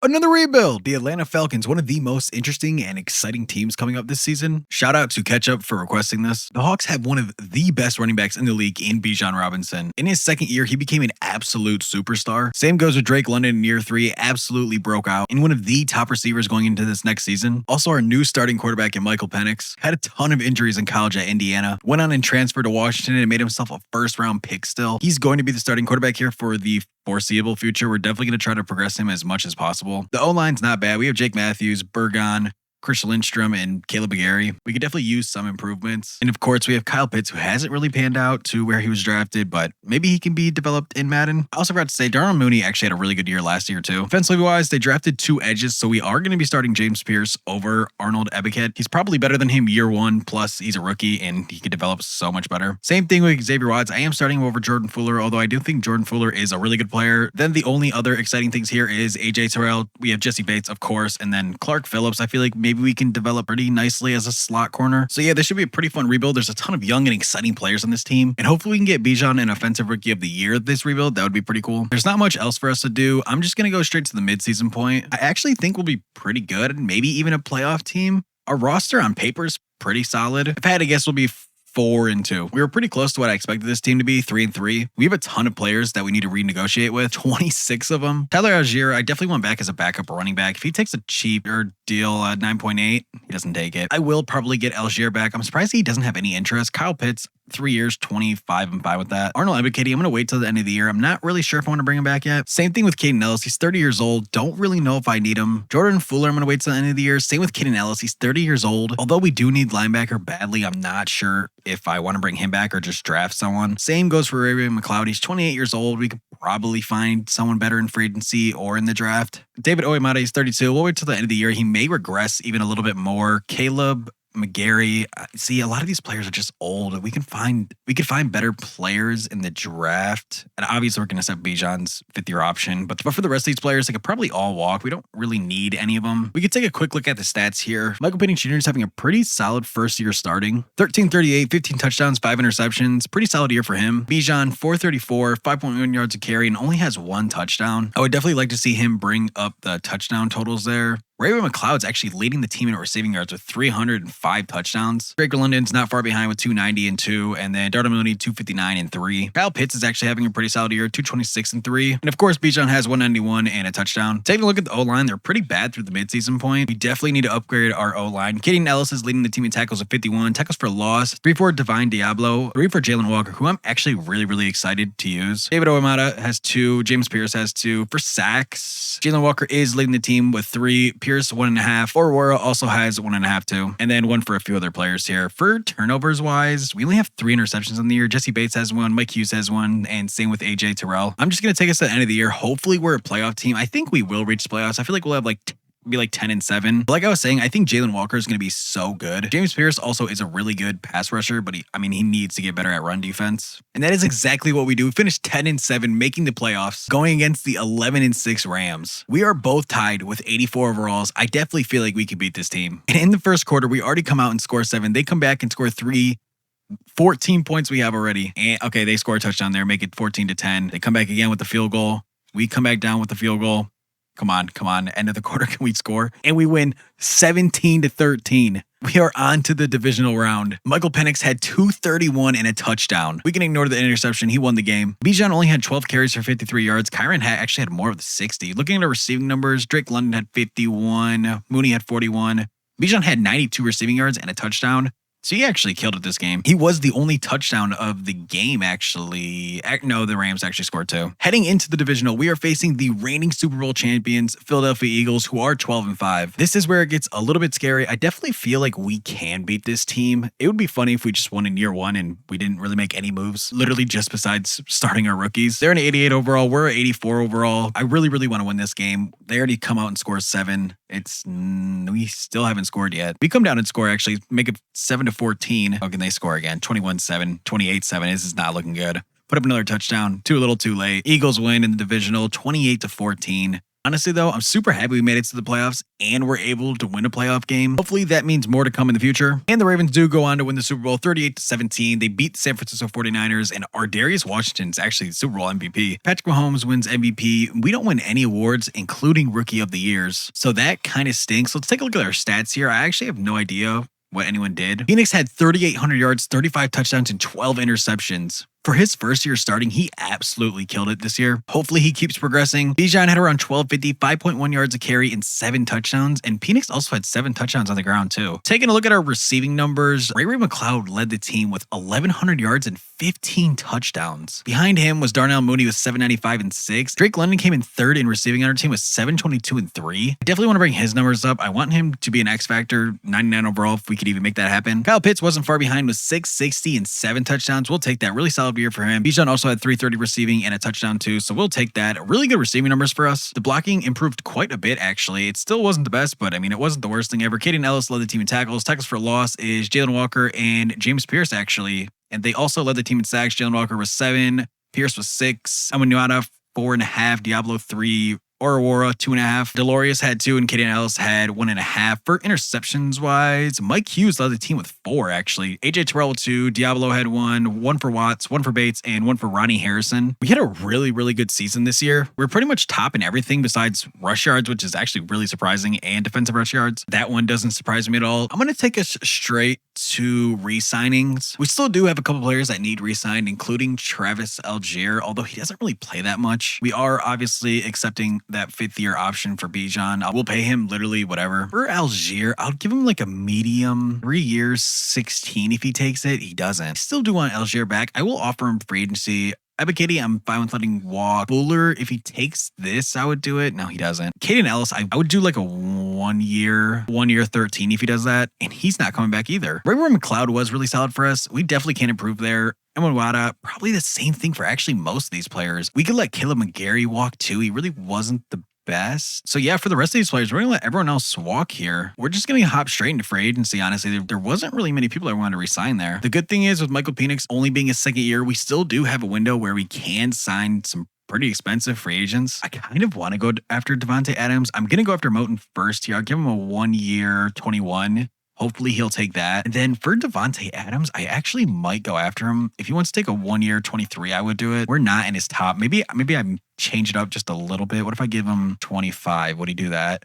Another rebuild. The Atlanta Falcons, one of the most interesting and exciting teams coming up this season. Shout out to Ketchup for requesting this. The Hawks have one of the best running backs in the league in Bijan Robinson. In his second year, he became an absolute superstar. Same goes with Drake London in year 3, absolutely broke out and one of the top receivers going into this next season. Also, our new starting quarterback in Michael Penix had a ton of injuries in college at Indiana. Went on and transferred to Washington and made himself a first-round pick still. He's going to be the starting quarterback here for the foreseeable future. We're definitely going to try to progress him as much as possible. The O-line's not bad. We have Jake Matthews, Burgon, Chris Lindstrom, and Caleb Gary. We could definitely use some improvements. And of course, we have Kyle Pitts, who hasn't really panned out to where he was drafted, but maybe he can be developed in Madden. I also forgot to say, Darnell Mooney actually had a really good year last year too. Offensively wise, they drafted 2 edges, so we are going to be starting James Pierce over Arnold Ebiketie. He's probably better than him year 1, plus he's a rookie and he could develop so much better. Same thing with Xavier Watts. I am starting him over Jordan Fuller, although I do think Jordan Fuller is a really good player. Then the only other exciting things here is AJ Terrell. We have Jesse Bates, of course, and then Clark Phillips. I feel like maybe we can develop pretty nicely as a slot corner. So yeah, this should be a pretty fun rebuild. There's a ton of young and exciting players on this team, and hopefully we can get Bijan an offensive rookie of the year this rebuild. That would be pretty cool. There's not much else for us to do. I'm just gonna go straight to the midseason point. I actually think we'll be pretty good, maybe even a playoff team. Our roster on paper is pretty solid. If I had to guess, we'll be 4-2. We were pretty close to what I expected this team to be, 3-3. We have a ton of players that we need to renegotiate with, 26 of them. Tyler Algier, I definitely want back as a backup running back. If he takes a cheaper deal at 9.8, he doesn't take it. I will probably get Algier back. I'm surprised he doesn't have any interest. Kyle Pitts, 3 years, 25. I'm fine with that. Arnold Ebiketie, I'm going to wait till the end of the year. I'm not really sure if I want to bring him back yet. Same thing with Caden Ellis. He's 30 years old. Don't really know if I need him. Jordan Fuller, I'm going to wait till the end of the year. Same with Caden Ellis. He's 30 years old. Although we do need linebacker badly, I'm not sure if I want to bring him back or just draft someone. Same goes for Ray McLeod. He's 28 years old. We could probably find someone better in free agency or in the draft. David Oyemade is 32. We'll wait till the end of the year. He may regress even a little bit more. Caleb McGarry. See, a lot of these players are just old. We could find better players in the draft. And obviously we're going to set Bijan's 5th-year option. But for the rest of these players, they could probably all walk. We don't really need any of them. We could take a quick look at the stats here. Michael Penix Jr. is having a pretty solid first year starting. 1338, 15 touchdowns, 5 interceptions. Pretty solid year for him. Bijan, 434, 5.1 yards a carry, and only has 1 touchdown. I would definitely like to see him bring up the touchdown totals there. Ray McLeod's actually leading the team in receiving yards with 305 touchdowns. Drake London's not far behind with 290 and 2, and then Darnell Mooney 259 and 3. Kyle Pitts is actually having a pretty solid year, 226 and 3. And of course, Bijan has 191 and a touchdown. Taking a look at the O-line, they're pretty bad through the midseason point. We definitely need to upgrade our O-line. Caden Ellis is leading the team in tackles with 51, tackles for loss, 3 for Divine Diablo, 3 for Jalen Walker, who I'm actually really excited to use. David Oyemade has 2, James Pierce has 2. For sacks, Jalen Walker is leading the team with 3, Pierce 1.5. Orwara also has 1.5 too, and then 1 for a few other players here. For turnovers wise, we only have 3 interceptions in the year. Jesse Bates has 1, Mike Hughes has 1, and same with AJ Terrell. I'm just gonna take us to the end of the year. Hopefully we're a playoff team. I think we will reach playoffs. I feel like we'll have be 10-7. But like I was saying, I think Jalen Walker is going to be so good. James Pierce also is a really good pass rusher, but he needs to get better at run defense. And that is exactly what we do. We finished 10-7, making the playoffs, going against the 11-6 Rams. We are both tied with 84 overalls. I definitely feel like we could beat this team. And in the first quarter, we already come out and score 7. They come back and score 3. 14 points we have already. And okay, they score a touchdown there, make it 14-10. They come back again with the field goal. We come back down with the field goal. Come on. End of the quarter, can we score? And we win 17-13. We are on to the divisional round. Michael Penix had 231 and a touchdown. We can ignore the interception. He won the game. Bijan only had 12 carries for 53 yards. Kyron actually had more of the 60. Looking at the receiving numbers, Drake London had 51. Mooney had 41. Bijan had 92 receiving yards and a touchdown. So he actually killed it this game. He was the only touchdown of the game, actually. No, the Rams actually scored 2. Heading into the divisional, we are facing the reigning Super Bowl champions, Philadelphia Eagles, who are 12-5. This is where it gets a little bit scary. I definitely feel like we can beat this team. It would be funny if we just won in year 1 and we didn't really make any moves, literally just besides starting our rookies. They're an 88 overall. We're an 84 overall. I really want to win this game. They already come out and score 7. We still haven't scored yet. We come down and score, actually, make it 7-14. How can they score again? 21-7, 28-7. This is not looking good. Put up another touchdown. A little too late. Eagles win in the divisional, 28-14. Honestly, though, I'm super happy we made it to the playoffs and we're able to win a playoff game. Hopefully, that means more to come in the future. And the Ravens do go on to win the Super Bowl 38-17. They beat the San Francisco 49ers, and Ardarius Washington's actually the Super Bowl MVP. Patrick Mahomes wins MVP. We don't win any awards, including Rookie of the Years. So that kind of stinks. Let's take a look at our stats here. I actually have no idea what anyone did. Penix had 3,800 yards, 35 touchdowns, and 12 interceptions. For his first year starting, he absolutely killed it this year. Hopefully he keeps progressing. Bijan had around 1,250, 5.1 yards a carry, and 7 touchdowns. And Penix also had 7 touchdowns on the ground too. Taking a look at our receiving numbers, Ray McCloud led the team with 1,100 yards and 15 touchdowns. Behind him was Darnell Mooney with 795 and 6. Drake London came in third in receiving on our team with 722 and 3. I definitely want to bring his numbers up. I want him to be an X factor, 99 overall if we could even make that happen. Kyle Pitts wasn't far behind with 660 and 7 touchdowns. We'll take that. Really solid year for him. Bijan also had 330 receiving and a touchdown too, so we'll take that. Really good receiving numbers for us. The blocking improved quite a bit actually. It still wasn't the best, but I mean it wasn't the worst thing ever. Kaden Ellis led the team in tackles. Tackles for loss is Jalen Walker and James Pierce actually, and they also led the team in sacks. Jalen Walker was 7, Pierce was 6, Amanuata 4.5, Diablo 3, Orawara 2.5, Delorius had 2, and Kaden Ellis had 1.5. For interceptions wise, Mike Hughes led the team with 4 actually. AJ Terrell 2, Diablo had 1 for Watts, 1 for Bates, and 1 for Ronnie Harrison. We had a really good season this year. We're pretty much top in everything besides rush yards, which is actually really surprising, and defensive rush yards. That one doesn't surprise me at all. I'm going to take us straight to re-signings. We still do have a couple players that need re-signed, including Travis Algier, although he doesn't really play that much. We are obviously accepting that 5th-year option for Bijan. We'll pay him literally whatever. For Algier, I'll give him like a medium 3 years, 16 if he takes it. He doesn't. I still do want Algier back. I will offer him free agency. Ebiketie, I'm fine with letting walk. Buller, if he takes this, I would do it. No, he doesn't. Kaden Ellis, I would do like a 1 year 13 if he does that, and he's not coming back either. Ray McCloud was really solid for us. We definitely can improve there. Wada, probably the same thing for actually most of these players. We could let Caleb McGarry walk too. He really wasn't the best. So yeah, for the rest of these players, we're gonna let everyone else walk here. We're just gonna hop straight into free agency. Honestly, there wasn't really many people I wanted to resign there. The good thing is with Michael Penix only being his 2nd year, we still do have a window where we can sign some pretty expensive free agents. I kind of want to go after Devontae Adams. I'm gonna go after Moton first here. I'll give him a 1 year 21. Hopefully he'll take that. And then for Devontae Adams, I actually might go after him. If he wants to take a 1 year 23, I would do it. We're not in his top. Maybe I change it up just a little bit. What if I give him 25? Would he do that?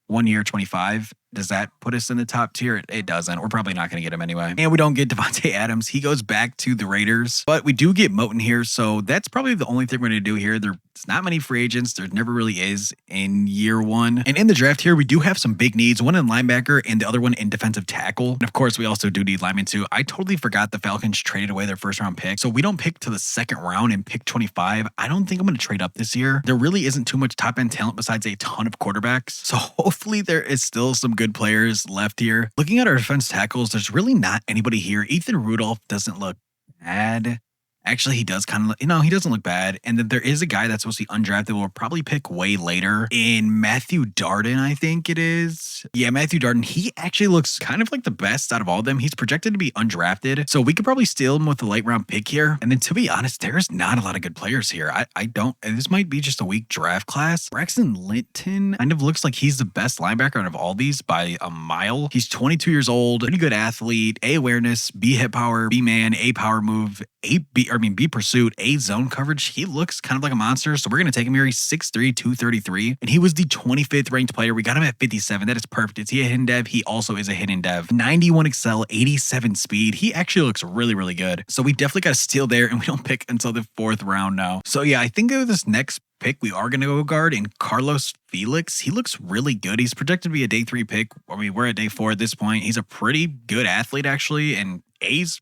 1 year 25. Does that put us in the top tier? It doesn't. We're probably not going to get him anyway. And we don't get Devontae Adams. He goes back to the Raiders. But we do get Moton here, so that's probably the only thing we're going to do here. There's not many free agents. There never really is in year 1. And in the draft here, we do have some big needs. One in linebacker and the other one in defensive tackle. And of course, we also do need linemen too. I totally forgot the Falcons traded away their 1st round pick. So we don't pick to the 2nd round and pick 25. I don't think I'm going to trade up this year. There really isn't too much top end talent besides a ton of quarterbacks. So hopefully there is still some good players left here. Looking at our defense tackles, there's really not anybody here. Ethan Rudolph doesn't look bad. Actually, he does kind of, he doesn't look bad. And then there is a guy that's supposed to be undrafted. We'll probably pick way later in Matthew Darden, I think it is. Yeah, Matthew Darden. He actually looks kind of like the best out of all of them. He's projected to be undrafted. So we could probably steal him with a late round pick here. And then to be honest, there's not a lot of good players here. This might be just a weak draft class. Braxton Linton kind of looks like he's the best linebacker out of all these by a mile. He's 22 years old, pretty good athlete, A awareness, B hit power, B man, A power move, B pursuit, A zone coverage. He looks kind of like a monster. So we're going to take him here. He's 6'3", 233. And he was the 25th ranked player. We got him at 57. That is perfect. Is he a hidden dev? He also is a hidden dev. 91 excel, 87 speed. He actually looks really good. So we definitely got to steal there, and we don't pick until the 4th round now. So yeah, I think of this next pick, we are going to go guard in Carlos Felix. He looks really good. He's projected to be a day 3 pick. I mean, we're at day 4 at this point. He's a pretty good athlete actually, and A's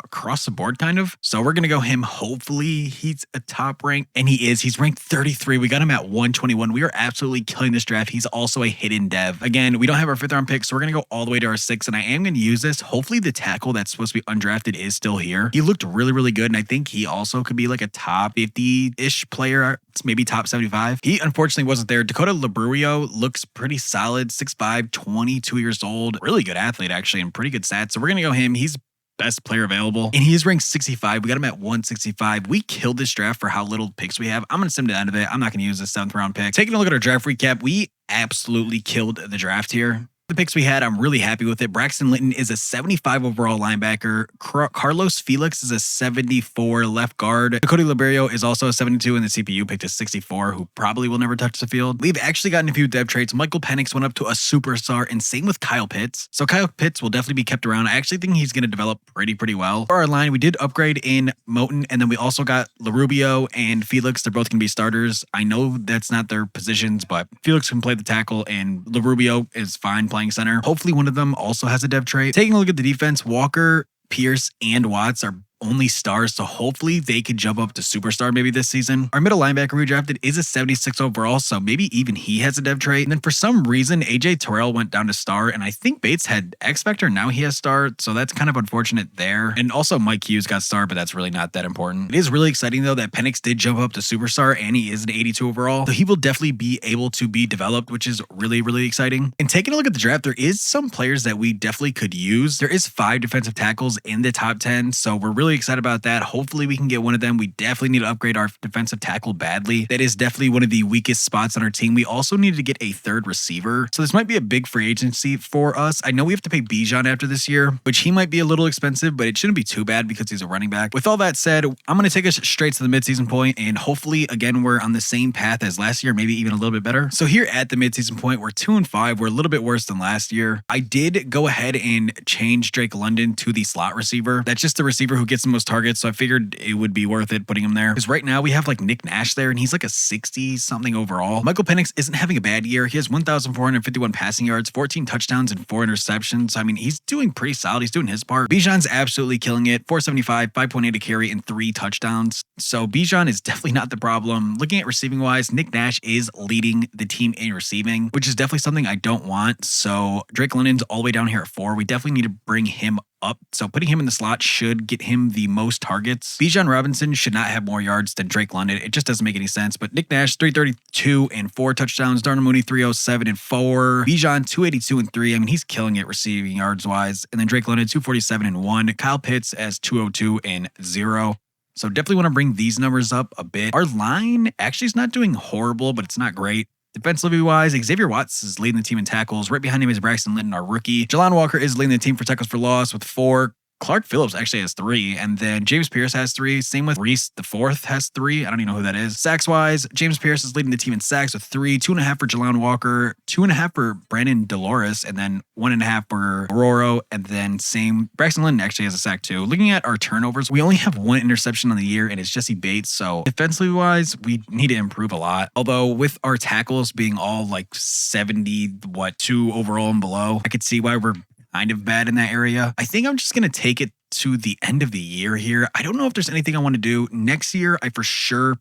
across the board kind of. So we're going to go him. Hopefully he's a top rank, and he is. He's ranked 33. We got him at 121. We are absolutely killing this draft. He's also a hidden dev. Again, we don't have our 5th round pick, so we're going to go all the way to our 6th, and I am going to use this. Hopefully the tackle that's supposed to be undrafted is still here. He looked really good, and I think he also could be like a top 50-ish player. It's maybe top 75. He unfortunately wasn't there. Dakota Labruio looks pretty solid. 6'5", 22 years old. Really good athlete actually, and pretty good stats. So we're going to go him. He's best player available, and he is ranked 65. We got him at 165. We killed this draft for how little picks we have. I'm going to send to the end of it. I'm not going to use this 7th round pick. Taking a look at our draft recap, we absolutely killed the draft here. The picks we had, I'm really happy with it. Braxton Linton is a 75 overall linebacker. Carlos Felix is a 74 left guard. Cody Liberio is also a 72, and the CPU picked a 64, who probably will never touch the field. We've actually gotten a few dev traits. Michael Penix went up to a superstar, and same with Kyle Pitts. So Kyle Pitts will definitely be kept around. I actually think he's going to develop pretty well. For our line, we did upgrade in Moton, and then we also got LaRubio and Felix. They're both going to be starters. I know that's not their positions, but Felix can play the tackle, and LaRubio is fine playing center. Hopefully one of them also has a dev trait. Taking a look at the defense, Walker, Pierce, and Watts are only stars, so hopefully they could jump up to superstar maybe this season. Our middle linebacker we drafted is a 76 overall, so maybe even he has a dev trait. And then for some reason, AJ Terrell went down to star, and I think Bates had X Factor, now he has star, so that's kind of unfortunate there. And also Mike Hughes got star, but that's really not that important. It is really exciting though that Penix did jump up to superstar, and he is an 82 overall, so he will definitely be able to be developed, which is really exciting. And taking a look at the draft, there is some players that we definitely could use. There is 5 defensive tackles in the top 10, so we're really excited about that. Hopefully we can get one of them. We definitely need to upgrade our defensive tackle badly. That is definitely one of the weakest spots on our team. We also need to get a 3rd receiver. So this might be a big free agency for us. I know we have to pay Bijan after this year, which he might be a little expensive, but it shouldn't be too bad because he's a running back. With all that said, I'm going to take us straight to the midseason point, and hopefully again we're on the same path as last year, maybe even a little bit better. So here at the midseason point, we're 2-5. We're a little bit worse than last year. I did go ahead and change Drake London to the slot receiver. That's just the receiver who gets the most targets, so I figured it would be worth it putting him there. Because right now we have like Nick Nash there, and he's like a 60-something overall. Michael Penix isn't having a bad year. He has 1,451 passing yards, 14 touchdowns, and 4 interceptions. I mean, he's doing pretty solid. He's doing his part. Bijan's absolutely killing it. 475, 5.8 a carry, and 3 touchdowns. So Bijan is definitely not the problem. Looking at receiving wise, Nick Nash is leading the team in receiving, which is definitely something I don't want. So Drake London's all the way down here at 4. We definitely need to bring him up. So putting him in the slot should get him the most targets. Bijan Robinson should not have more yards than Drake London. It just doesn't make any sense. But Nick Nash, 332 and 4 touchdowns. Darnell Mooney, 307 and 4. Bijan, 282 and 3. I mean, he's killing it receiving yards wise. And then Drake London, 247 and 1. Kyle Pitts as 202 and 0. So definitely want to bring these numbers up a bit. Our line actually is not doing horrible, but it's not great. Defensively wise, Xavier Watts is leading the team in tackles. Right behind him is Braxton Linton, our rookie. Jelon Walker is leading the team for tackles for loss with 4. Clark Phillips actually has 3, and then James Pierce has 3. Same with Reese the 4th has 3. I don't even know who that is. Sacks wise, James Pierce is leading the team in sacks with 3, 2.5 for Jelon Walker, 2.5 for Brandon Dolores, and then 1.5 for Aurora, and then same. Braxton Linton actually has a sack too. Looking at our turnovers, we only have 1 interception on the year, and it's Jesse Bates. So defensively wise, we need to improve a lot. Although with our tackles being all like 2 overall and below, I could see why we're kind of bad in that area. I think I'm just going to take it to the end of the year here. I don't know if there's anything I want to do. Next year, I for sure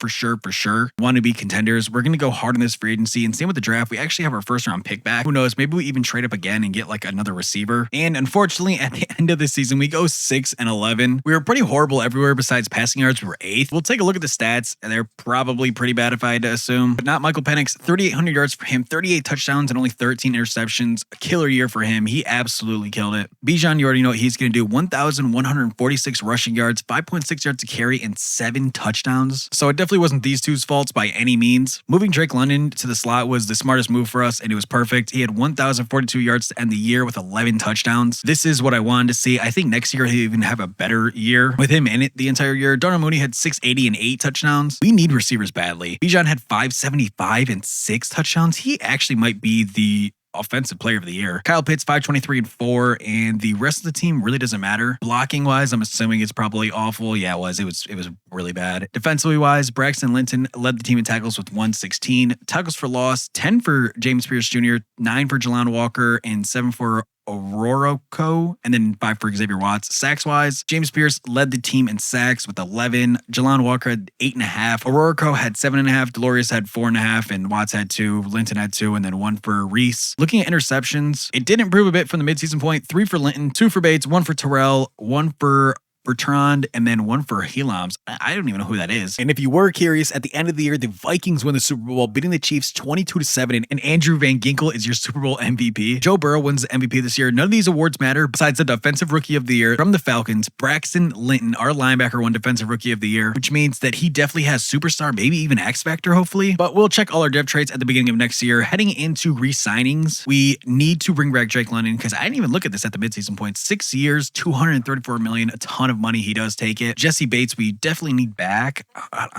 want to be contenders. We're going to go hard on this free agency, and same with the draft. We actually have our 1st round pick back. Who knows? Maybe we even trade up again and get like another receiver. And unfortunately, at the end of the season, we go 6-11. We were pretty horrible everywhere besides passing yards. We were 8th. We'll take a look at the stats, and they're probably pretty bad if I had to assume, but not Michael Penix. 3,800 yards for him, 38 touchdowns, and only 13 interceptions. A killer year for him. He absolutely killed it. Bijan, you already know what he's going to do. 1,146 rushing yards, 5.6 yards to carry, and 7 touchdowns. So it definitely wasn't these two's faults by any means. Moving Drake London to the slot was the smartest move for us, and it was perfect. He had 1,042 yards to end the year with 11 touchdowns. This is what I wanted to see. I think next year he'll even have a better year with him in it the entire year. Darnell Mooney had 680 and 8 touchdowns. We need receivers badly. Bijan had 575 and 6 touchdowns. He actually might be the offensive player of the year. Kyle Pitts, 523 and 4, and the rest of the team really doesn't matter. Blocking wise, I'm assuming it's probably awful. Yeah, it was. It was really bad. Defensively wise, Braxton Linton led the team in tackles with 116. Tackles for loss, 10 for James Pierce Jr., 9 for Jelon Walker, and 7 for Ororoco, and then 5 for Xavier Watts. Sacks wise, James Pierce led the team in sacks with 11. Jelon Walker had 8.5. Ororoco had 7.5. Dolores had 4.5, and Watts had 2. Linton had 2, and then 1 for Reese. Looking at interceptions, it did improve a bit from the midseason point. 3 for Linton, 2 for Bates, 1 for Terrell, 1 for Bertrand, and then one for Helams. I don't even know who that is. And if you were curious, at the end of the year, the Vikings win the Super Bowl, beating the Chiefs 22-7, and Andrew Van Ginkel is your Super Bowl MVP. Joe Burrow wins the MVP this year. None of these awards matter besides the Defensive Rookie of the Year from the Falcons. Braxton Linton, our linebacker, won Defensive Rookie of the Year, which means that he definitely has superstar, maybe even X Factor, hopefully. But we'll check all our depth traits at the beginning of next year. Heading into re-signings, we need to bring back Drake London because I didn't even look at this at the midseason point. 6 years, $234 million, a ton of money. He does take it. Jesse Bates, we definitely need back.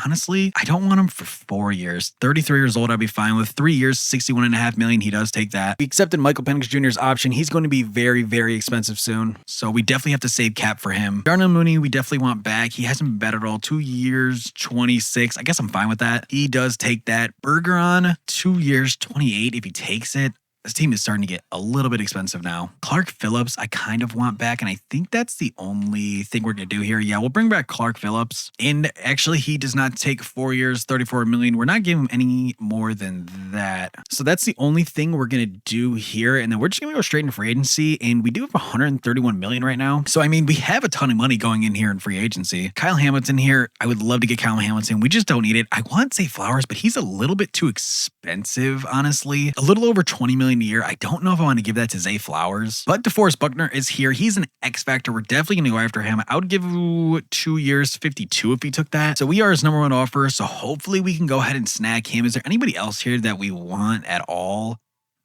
Honestly, I don't want him for 4 years. 33 years old, I'd be fine with. 3 years, $61.5 million. He does take that. We accepted Michael Penix Jr.'s option. He's going to be very, very expensive soon. So we definitely have to save cap for him. Darnell Mooney, we definitely want back. He hasn't been bad at all. 2 years, 26. I guess I'm fine with that. He does take that. Bergeron, 2 years, 28 if he takes it. This team is starting to get a little bit expensive now. Clark Phillips, I kind of want back, and I think that's the only thing we're going to do here. Yeah, we'll bring back Clark Phillips. And actually, he does not take 4 years, $34 million. We're not giving him any more than that. So that's the only thing we're going to do here. And then we're just going to go straight into free agency. And we do have $131 million right now. So, I mean, we have a ton of money going in here in free agency. Kyle Hamilton here. I would love to get Kyle Hamilton. We just don't need it. I want Zay Flowers, but he's a little bit too expensive, honestly. A little over $20 million a year. I don't know if I want to give that to Zay Flowers, but DeForest Buckner is here. He's an X factor. We're definitely going to go after him. I would give 2 years, 52 if he took that. So we are his number one offer. So hopefully we can go ahead and snag him. Is there anybody else here that we want at all?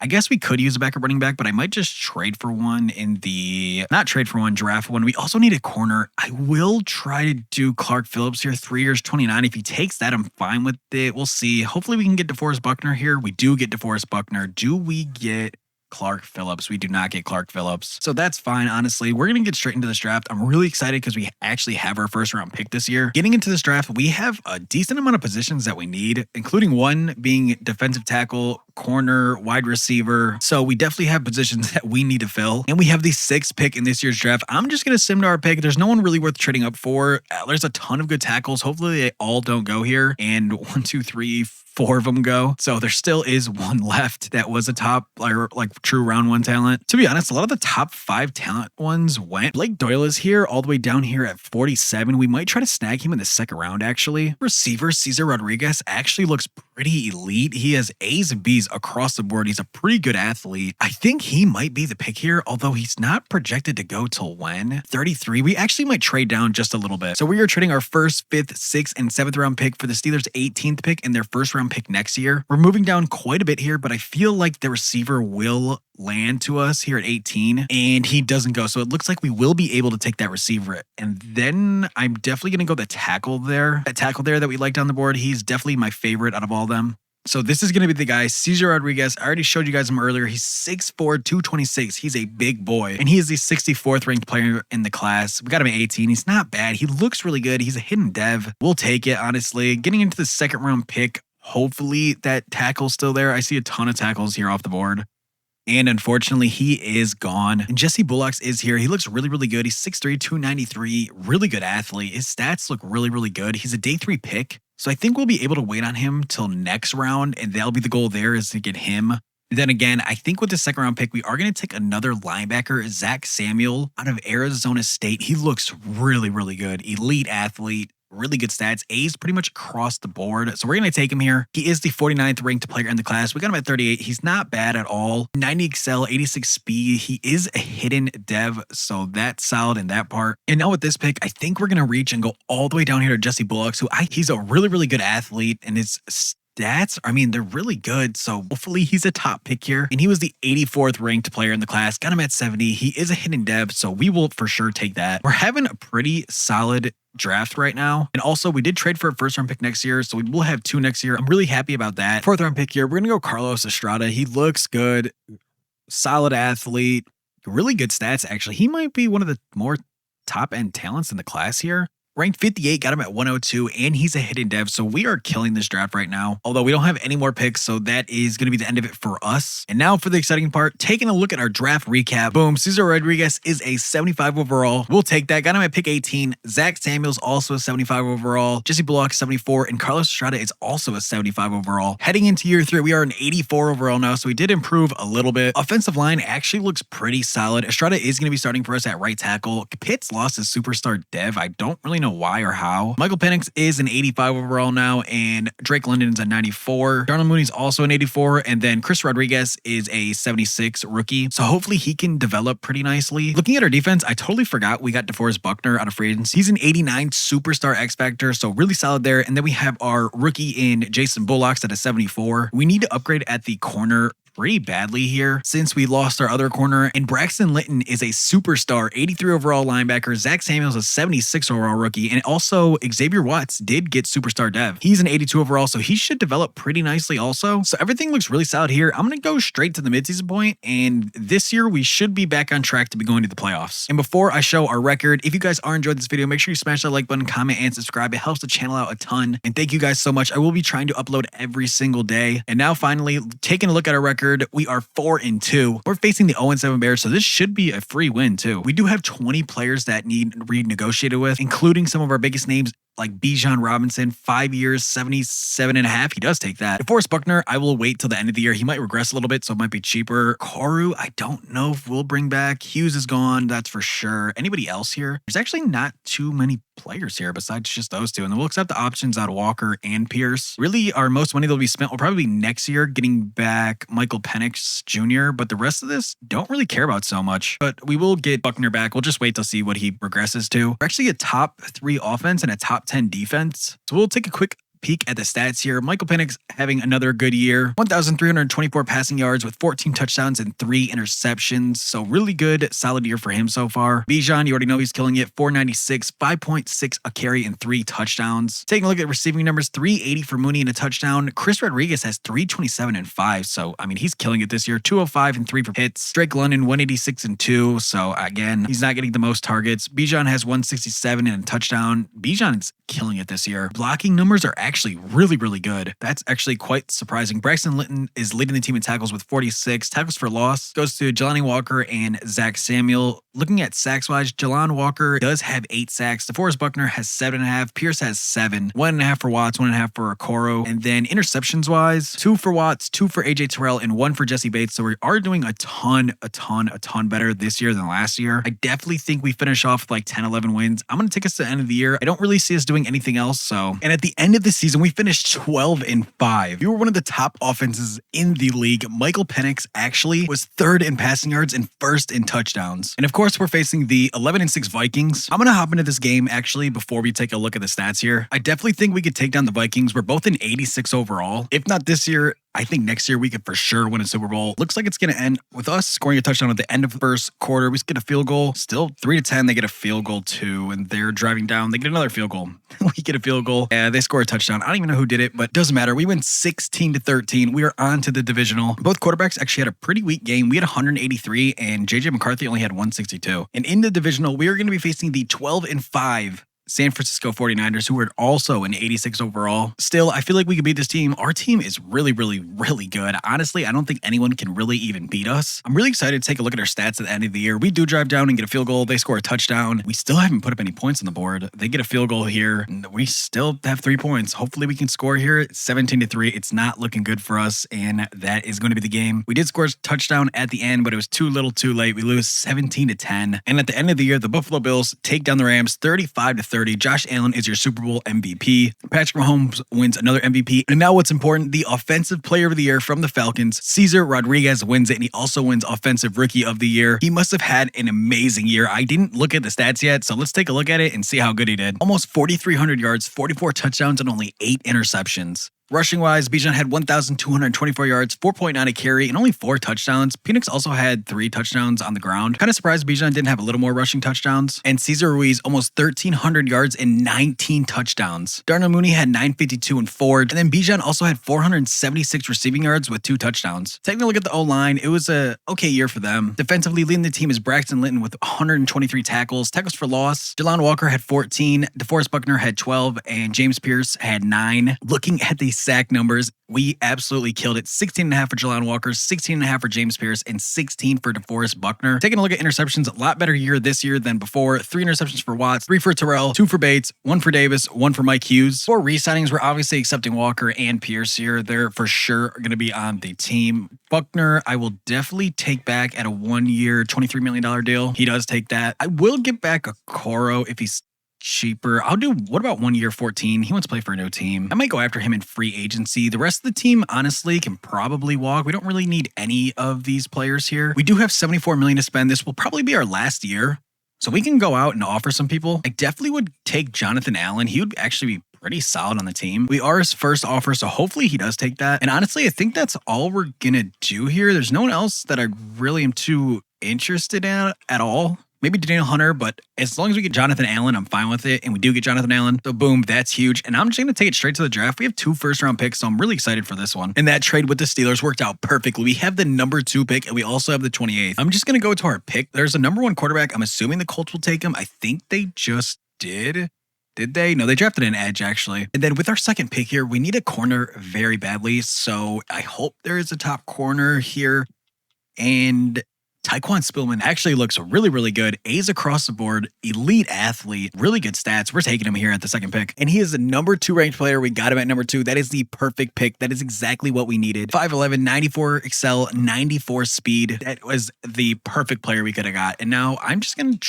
I guess we could use a backup running back, but I might just trade for one draft one. We also need a corner. I will try to do Clark Phillips here, 3 years, 29. If he takes that, I'm fine with it. We'll see. Hopefully we can get DeForest Buckner here. We do get DeForest Buckner. Do we get Clark Phillips? We do not get Clark Phillips. So that's fine, honestly. We're going to get straight into this draft. I'm really excited because we actually have our first round pick this year. Getting into this draft, we have a decent amount of positions that we need, including one being defensive tackle, corner, wide receiver. So we definitely have positions that we need to fill. And we have the 6th pick in this year's draft. I'm just going to sim to our pick. There's no one really worth trading up for. There's a ton of good tackles. Hopefully they all don't go here. And 1, 2, 3, 4 of them go. So there still is one left that was a top, like true round one talent. To be honest, a lot of the top 5 talent ones went. Blake Doyle is here all the way down here at 47. We might try to snag him in the 2nd round, actually. Receiver Cesar Rodriguez actually looks pretty elite. He has A's and B's across the board. He's a pretty good athlete. I think he might be the pick here, although he's not projected to go till when? 33. We actually might trade down just a little bit. So we are trading our 1st, 5th, 6th, and 7th round pick for the Steelers' 18th pick and their 1st round pick next year. We're moving down quite a bit here, but I feel like the receiver will land to us here at 18 and he doesn't go. So it looks like we will be able to take that receiver. And then I'm definitely going to go the tackle there. That tackle there that we liked on the board. He's definitely my favorite out of all of them. So this is going to be the guy, Cesar Rodriguez. I already showed you guys him earlier. He's 6'4", 226. He's a big boy. And he is the 64th ranked player in the class. We got him at 18. He's not bad. He looks really good. He's a hidden dev. We'll take it, honestly. Getting into the 2nd round pick, hopefully that tackle's still there. I see a ton of tackles here off the board. And unfortunately, he is gone. And Jesse Bullocks is here. He looks really, really good. He's 6'3", 293. Really good athlete. His stats look really, really good. He's a day 3 pick. So I think we'll be able to wait on him till next round. And that'll be the goal there, is to get him. And then again, I think with the 2nd round pick, we are going to take another linebacker, Zach Samuel, out of Arizona State. He looks really, really good. Elite athlete. Really good stats. A's pretty much across the board. So we're going to take him here. He is the 49th ranked player in the class. We got him at 38. He's not bad at all. 90 excel, 86 speed. He is a hidden dev. So that's solid in that part. And now with this pick, I think we're going to reach and go all the way down here to Jesse Bullocks, who he's a really, really good athlete. And his stats, I mean, they're really good. So hopefully he's a top pick here. And he was the 84th ranked player in the class. Got him at 70. He is a hidden dev. So we will for sure take that. We're having a pretty solid draft right now. And also we did trade for a 1st round pick next year. So we will have 2 next year. I'm really happy about that. 4th round pick here. We're going to go Carlos Estrada. He looks good. Solid athlete. Really good stats, actually. He might be one of the more top end talents in the class here. Ranked 58, got him at 102, and he's a hidden dev, so we are killing this draft right now. Although we don't have any more picks, so that is going to be the end of it for us. And now for the exciting part, taking a look at our draft recap. Boom, Cesar Rodriguez is a 75 overall. We'll take that. Got him at pick 18. Zach Samuels also a 75 overall. Jesse Bullock 74, and Carlos Estrada is also a 75 overall. Heading into year 3, we are an 84 overall now, so we did improve a little bit. Offensive line actually looks pretty solid. Estrada is going to be starting for us at right tackle. Pitts lost his superstar dev. I don't really know why or how. Michael Penix is an 85 overall now, and Drake London's a 94. Darnell Mooney's also an 84, and then Chris Rodriguez is a 76 rookie. So hopefully he can develop pretty nicely. Looking at our defense, I totally forgot we got DeForest Buckner out of free agency. He's an 89 superstar X Factor, so really solid there. And then we have our rookie in Jason Bullocks at a 74. We need to upgrade at the corner pretty badly here since we lost our other corner, and Braxton Litton is a superstar 83 overall linebacker. Zach Samuels a 76 overall rookie, and also Xavier Watts did get superstar dev. He's an 82 overall, so he should develop pretty nicely also. So everything looks really solid here. I'm going to go straight to the midseason point, and this year we should be back on track to be going to the playoffs. And before I show our record, if you guys are enjoyed this video, make sure you smash that like button, comment, and subscribe. It helps the channel out a ton, and thank you guys so much. I will be trying to upload every single day. And now finally, taking a look at our record, we are 4-2. We're facing the 0-7 Bears, so this should be a free win too. We do have 20 players that need renegotiated with, including some of our biggest names like Bijan Robinson, 5 years, 77.5. He does take that. DeForest Buckner, I will wait till the end of the year. He might regress a little bit, so it might be cheaper. Koru, I don't know if we'll bring back. Hughes is gone, that's for sure. Anybody else here? There's actually not too many players here besides just those two. And then we'll accept the options out of Walker and Pierce. Really, our most money that'll be spent will probably be next year getting back Michael Penix Jr., but the rest of this don't really care about so much. But we will get Buckner back. We'll just wait to see what he regresses to. We're actually a top 3 offense and a top 10 defense. So we'll take a quick peek at the stats here. Michael Penix having another good year. 1,324 passing yards with 14 touchdowns and 3 interceptions. So really good, solid year for him so far. Bijan, you already know he's killing it. 496, 5.6 a carry and 3 touchdowns. Taking a look at receiving numbers, 380 for Mooney and a touchdown. Chris Rodriguez has 327 and 5. So, I mean, he's killing it this year. 205 and 3 for hits. Drake London, 186 and 2. So, again, he's not getting the most targets. Bijan has 167 and a touchdown. Bijan's killing it this year. Blocking numbers are actually really, really good. That's actually quite surprising. Braxton Litton is leading the team in tackles with 46. Tackles for loss goes to Jelani Walker and Zach Samuel. Looking at sacks wise, Jelani Walker does have 8 sacks. DeForest Buckner has 7.5. Pierce has 7. 1.5 for Watts, 1.5 for Okoro. And then interceptions wise, 2 for Watts, 2 for AJ Terrell, and 1 for Jesse Bates. So we are doing a ton better this year than last year. I definitely think we finish off with like 10, 11 wins. I'm going to take us to the end of the year. I don't really see us doing anything else. So, and at the end of the season, we finished 12-5. We were one of the top offenses in the league. Michael Penix actually was 3rd in passing yards and 1st in touchdowns. And of course, we're facing the 11-6 Vikings. I'm going to hop into this game actually before we take a look at the stats here. I definitely think we could take down the Vikings. We're both in 86 overall. If not this year, I think next year we could for sure win a Super Bowl. Looks like it's going to end with us scoring a touchdown at the end of the first quarter. We get a field goal. Still 3-10. They get a field goal too, and they're driving down. They get another field goal. We get a field goal. They score a touchdown. I don't even know who did it, but it doesn't matter. We win 16-13. We are on to the divisional. Both quarterbacks actually had a pretty weak game. We had 183, and JJ McCarthy only had 162. And in the divisional, we are going to be facing the 12-5 San Francisco 49ers, who are also an 86 overall. Still, I feel like we could beat this team. Our team is really, really, really good. Honestly, I don't think anyone can really even beat us. I'm really excited to take a look at our stats at the end of the year. We do drive down and get a field goal. They score a touchdown. We still haven't put up any points on the board. They get a field goal here. And we still have 3 points. Hopefully we can score here. 17-3. It's not looking good for us, and that is going to be the game. We did score a touchdown at the end, but it was too little too late. We lose 17-10. And at the end of the year, the Buffalo Bills take down the Rams 35-30. Josh Allen is your Super Bowl MVP. Patrick Mahomes wins another MVP. And now what's important, the Offensive Player of the Year from the Falcons, Cesar Rodriguez wins it, and he also wins Offensive Rookie of the Year. He must have had an amazing year. I didn't look at the stats yet, so let's take a look at it and see how good he did. Almost 4,300 yards, 44 touchdowns, and only 8 interceptions. Rushing wise, Bijan had 1,224 yards, 4.9 a carry, and only 4 touchdowns. Penix also had 3 touchdowns on the ground. Kind of surprised Bijan didn't have a little more rushing touchdowns. And Cesar Ruiz almost 1,300 yards and 19 touchdowns. Darnell Mooney had 952 and 4. And then Bijan also had 476 receiving yards with 2 touchdowns. Taking a look at the O-line, it was a okay year for them. Defensively leading the team is Braxton Linton with 123 tackles. Tackles for loss, Jelon Walker had 14, DeForest Buckner had 12, and James Pierce had 9. Looking at the sack numbers, we absolutely killed it. 16.5 for Jelon Walker, 16.5 for James Pierce, and 16 for DeForest Buckner. Taking a look at interceptions, a lot better year this year than before. 3 interceptions for Watts, 3 for Terrell, 2 for Bates, 1 for Davis, 1 for Mike Hughes. 4 re-signings, we're obviously accepting Walker and Pierce here. They're for sure going to be on the team. Buckner, I will definitely take back at a 1-year, $23 million deal. He does take that. I will get back a Coro if he's cheaper. I'll do, what about 1 year 14? He wants to play for a new team. I might go after him in free agency. The rest of the team, honestly, can probably walk. We don't really need any of these players here. We do have $74 million to spend. This will probably be our last year. So we can go out and offer some people. I definitely would take Jonathan Allen. He would actually be pretty solid on the team. We are his first offer, so hopefully he does take that. And honestly, I think that's all we're gonna do here. There's no one else that I really am too interested in at all. Maybe Daniel Hunter, but as long as we get Jonathan Allen, I'm fine with it. And we do get Jonathan Allen. So boom, that's huge. And I'm just going to take it straight to the draft. We have 2 first-round picks, so I'm really excited for this one. And that trade with the Steelers worked out perfectly. We have the number 2 pick, and we also have the 28th. I'm just going to go to our pick. There's a number 1 quarterback. I'm assuming the Colts will take him. I think they just did. Did they? No, they drafted an edge, actually. And then with our second pick here, we need a corner very badly. So I hope there is a top corner here. And Tyquan Spillman actually looks really, really good. A's across the board, elite athlete, really good stats. We're taking him here at the second pick. And he is the number 2 ranked player. We got him at number 2. That is the perfect pick. That is exactly what we needed. 5'11", 94 excel, 94 speed. That was the perfect player we could have got. And now I'm just going to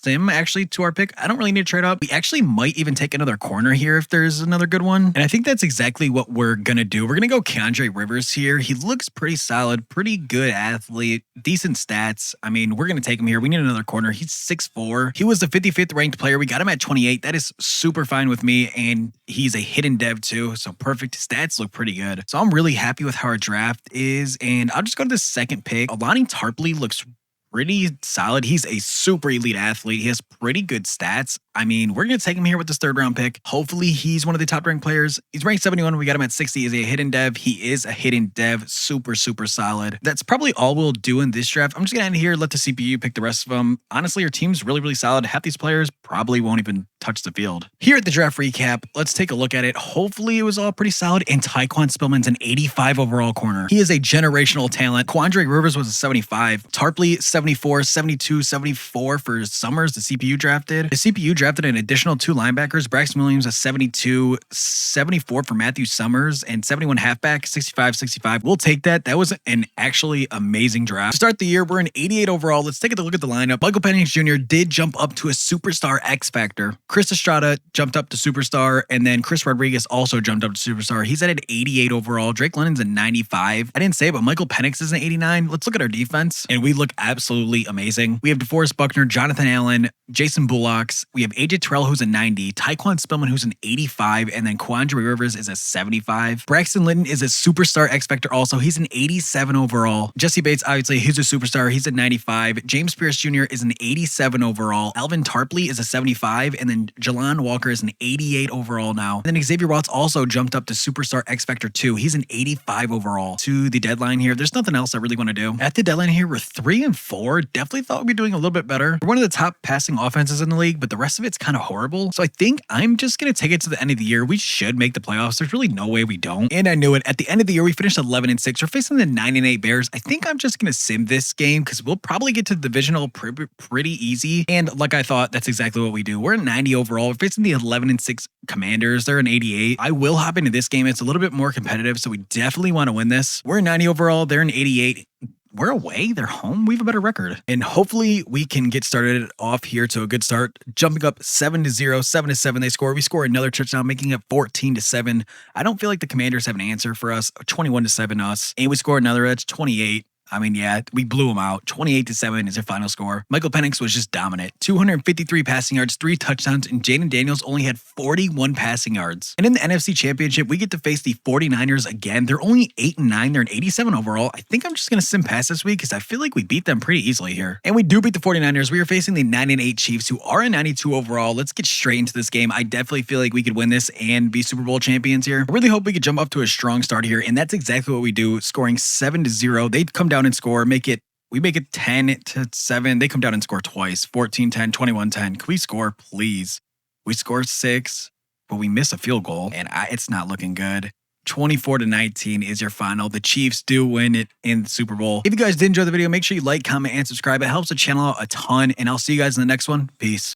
him actually to our pick. I don't really need to trade up. We actually might even take another corner here if there's another good one. And I think that's exactly what we're going to do. We're going to go Keandre Rivers here. He looks pretty solid, pretty good athlete, decent stats. I mean, we're going to take him here. We need another corner. He's 6'4". He was the 55th ranked player. We got him at 28. That is super fine with me. And he's a hidden dev too. So perfect. Stats look pretty good. So I'm really happy with how our draft is. And I'll just go to the second pick. Alani Tarpley looks pretty solid. He's a super elite athlete. He has pretty good stats. I mean, we're going to take him here with this 3rd round pick. Hopefully he's one of the top ranked players. He's ranked 71. We got him at 60. He's a hidden dev. He is a hidden dev. Super, super solid. That's probably all we'll do in this draft. I'm just going to end here, let the CPU pick the rest of them. Honestly, your team's really, really solid. Half these players probably won't even touch the field. Here at the draft recap, let's take a look at it. Hopefully it was all pretty solid. And Tyquan Spillman's an 85 overall corner. He is a generational talent. Quandre Rivers was a 75. Tarpley, 74, 72, 74 for Summers, the CPU drafted. The CPU drafted an additional 2 linebackers. Braxton Williams, a 72, 74 for Matthew Summers, and 71 halfback, 65, 65. We'll take that. That was an actually amazing draft. To start the year, we're an 88 overall. Let's take a look at the lineup. Michael Penix Jr. did jump up to a superstar X Factor. Chris Estrada jumped up to superstar, and then Chris Rodriguez also jumped up to superstar. He's at an 88 overall. Drake London's a 95. I didn't say it, but Michael Penix is an 89. Let's look at our defense, and we look absolutely amazing. We have DeForest Buckner, Jonathan Allen, Jason Bullocks. We have AJ Terrell, who's a 90, Tyquan Spillman, who's an 85, and then Quandre Rivers is a 75. Braxton Linton is a superstar X Factor also. He's an 87 overall. Jesse Bates, obviously, he's a superstar. He's a 95. James Pierce Jr. is an 87 overall. Alvin Tarpley is a 75, and then Jelon Walker is an 88 overall now. And then Xavier Watts also jumped up to superstar X Factor 2. He's an 85 overall. To the deadline here, there's nothing else I really want to do. At the deadline here, we're 3-4. Definitely thought we'd be doing a little bit better. We're one of the top passing offenses in the league, but the rest of it's kind of horrible. So I think I'm just going to take it to the end of the year. We should make the playoffs. There's really no way we don't. And I knew it. At the end of the year, we finished 11-6. We're facing the 9-8 Bears. I think I'm just going to sim this game because we'll probably get to the divisional pretty easy. And like I thought, that's exactly what we do. We're at 90 overall. We're facing the 11-6 Commanders. They're an 88. I will hop into this game. It's a little bit more competitive, so we definitely want to win this. We're 90 overall. They're an 88. We're away. They're home. We have a better record. And hopefully we can get started off here to a good start. Jumping up 7-0, 7-7 they score. We score another touchdown, making it 14-7. I don't feel like the Commanders have an answer for us. 21-7 us. And we score another edge, 28. I mean, yeah, we blew them out. 28-7 is their final score. Michael Penix was just dominant. 253 passing yards, 3 touchdowns, and Jaden Daniels only had 41 passing yards. And in the NFC Championship, we get to face the 49ers again. They're only 8-9. They're an 87 overall. I think I'm just going to sim pass this week because I feel like we beat them pretty easily here. And we do beat the 49ers. We are facing the 9-8 Chiefs, who are a 92 overall. Let's get straight into this game. I definitely feel like we could win this and be Super Bowl champions here. I really hope we could jump up to a strong start here, and that's exactly what we do, scoring 7-0. They come down and score, we make it 10-7. They come down and score twice, 14-10, 21-10. Can we score, please? We score 6, but we miss a field goal, and it's not looking good. 24-19 is your final. The Chiefs do win it in the Super Bowl. If you guys did enjoy the video, make sure you like, comment, and subscribe. It helps the channel out a ton, and I'll see you guys in the next one. Peace.